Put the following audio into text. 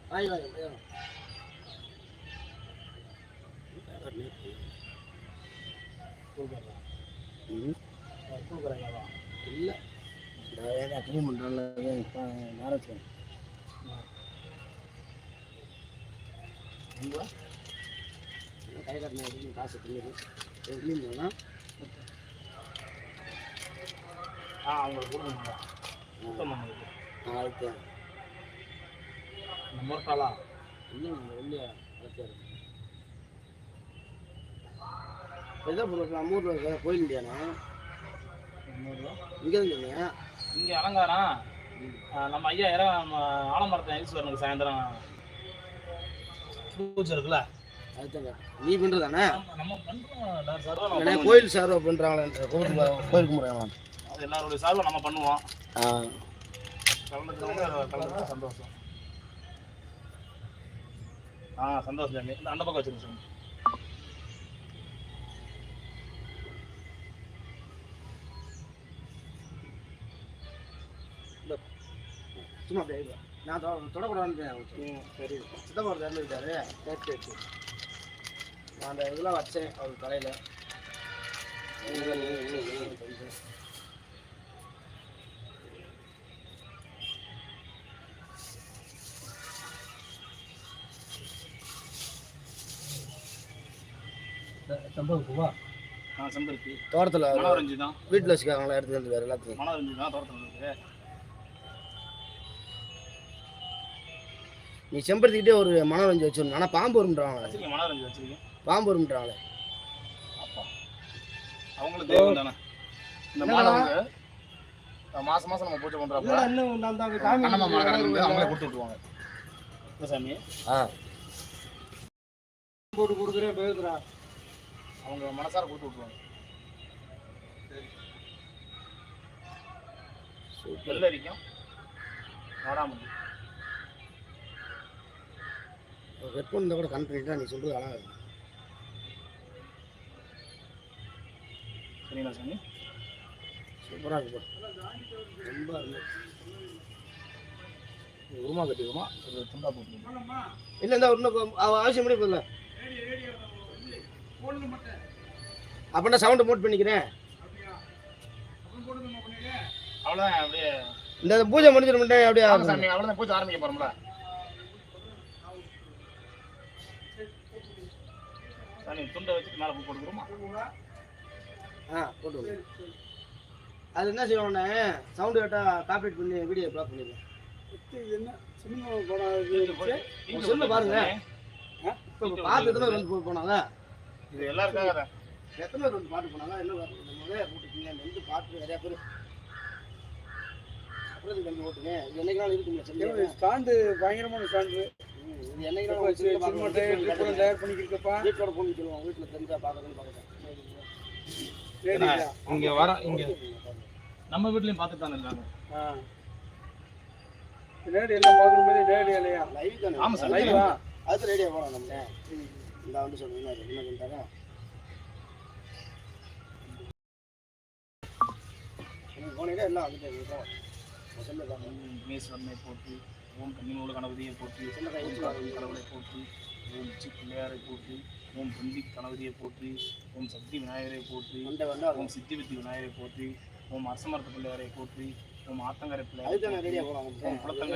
வாங்கி வாங்க இல்லை க்ளீன் பண்ணுறாங்க மேரேஜ் கை கட்டின காசு க்ளீன் பண்ணலாம் அவங்களுக்கு கொடுங்க சுத்தம் பண்ணுறது அதுக்கு நம்ம காலா இல்லைங்க இல்லையா வளர்த்தாரு எதாவது பொருள் நம்ம ஊரில் கோயில் இல்லையாண்ணா இங்கே தான் சொன்னீங்க இங்கே அலங்காரம் நம்ம ஐயா ஆலமரத்தை எழுச்சி வரணுங்க சாயந்தரம் பூஜை இருக்குல்ல அதுதாங்க நீ பண்ணுறதானே நம்ம பண்ணுறோம் கோயில் சார்பாக பண்ணுறாங்களே கோயிலுக்கு முறையாங்களா அது எல்லாருடைய சார்பாக நம்ம பண்ணுவோம் கலந்துக்கிறவங்க சந்தோஷம் சந்தோஷம் சாமி இந்த அந்த பக்கம் வச்சுருங்க சாமி சும்மா அப்படியே நான் தொடக்கூடாதுன்னு சரி சித்தப்பா இறந்துக்கிட்டாரு சரி சரி நான் அந்த இதெல்லாம் வச்சேன் அவர் தலையில் செம்பருப்பூவா செம்பருத்தி தோட்டத்தில் மனோரஞ்சி தான் வீட்டில் வச்சுக்காங்களா எடுத்து வந்துருக்காரு எல்லாத்தையும் மனோரஞ்சி தான் தோட்டத்தில் இருக்குது நீ செம்பருத்திக்கிட்டே ஒரு மனோரஞ்சி வச்சிடணும் ஆனால் பாம்பு வரும்ன்றாங்க வச்சுருக்கேன் மனோரஞ்சி வச்சுருக்கேன் பாம்பு வரும்ன்றாங்களே அவங்களுக்கு தேவை தானே இந்த மாதவங்க மாதம் மாதம் நம்ம பூஜை பண்ணுறப்ப அண்ணம்மா அவங்களே கொடுத்து விட்டுருவாங்க இல்லை சாமி போட்டு கொடுக்குறேன் பேசுறா அவங்க மனசார கொடுத்து விட்டுருவாங்க வெள்ளரிக்கும் வாடாமல்லி ஹெட்ஃபோன் இருந்தால் கூட கனெக்ட் பண்ணிட்டா நீ சொல்கிறது அழகாக சரிங்களா சாமி சூப்பராக இருக்கு ரொம்ப அருமை உருமா கட்டிக்குமா ஒரு துண்டா போட்டு இல்லை இந்த இன்னும் அவசியம் முடிய போதில்ல அப்படின்னா சவுண்டு மோட் பண்ணிக்கிறேன் அவ்வளோதான் அப்படியே இந்த பூஜை முடிஞ்சிட அப்படியே சாமி அவ்வளோதான் பூஜை ஆரம்பிக்க போகிறோம்ல சாமி துண்டை வச்சுட்டு மேலே பூ போட்டுக்கிறோமா போட்டு அது என்ன செய்வோண்ணே சவுண்டு கேட்டால் காப்பரேட் பண்ணி வீடியோ ப்ளாக் பண்ணிடுவேன் என்ன சினிமா சொல்ல பாருங்க இப்போ பார்த்து எத்தனை ரெண்டு போனாங்க இது எல்லாருக்காக எத்தனை ரெண்டு பாட்டு போனாங்க என்ன முதல்ல போட்டுருக்கீங்க வந்து பாட்டு நிறையா பேர் அப்புறம் கம்பி போட்டுங்க இது என்னைக்கு இருக்குங்க ஸ்டாண்டு பயங்கரமான ஸ்டாண்டு இது என்னைக்கு தயார் பண்ணிக்கிருக்கப்பா வீட்டோட போன்னு சொல்லுவாங்க வீட்டில் தெரிஞ்சா பார்க்கறதுன்னு பார்க்குறேன் இங்கே வர இங்கே நம்ம வீட்லையும் பார்த்துட்டு தானே இருக்காங்க ரேடியோ எல்லாம் பார்க்கும்போது ரேடியோ இல்லையா லைவ் தானே ஆமாம் சார் லைவா அது ரேடியோ போகிறோம் நம்ம இந்த வந்து சொல்லுங்க என்ன பண்ணிட்டாங்க போனீங்கன்னா எல்லாம் வந்துட்டு மேஸ்வரனை போட்டு ஓம் கன்னிமூல கணபதியை போட்டு கடவுளை போட்டு ஓம் உச்சி பிள்ளையாரை போட்டு ஓம் பந்தி கணபதியை போட்டு ஓம் சக்தி விநாயகரை போட்டு ஓம் சித்தி வித்தி விநாயகரை போட்டு ஓம் அரசமரத்து பிள்ளையாரை போட்டு ஓம் ஆத்தங்கரை பிள்ளையாரை ஓம் குளத்தங்கரை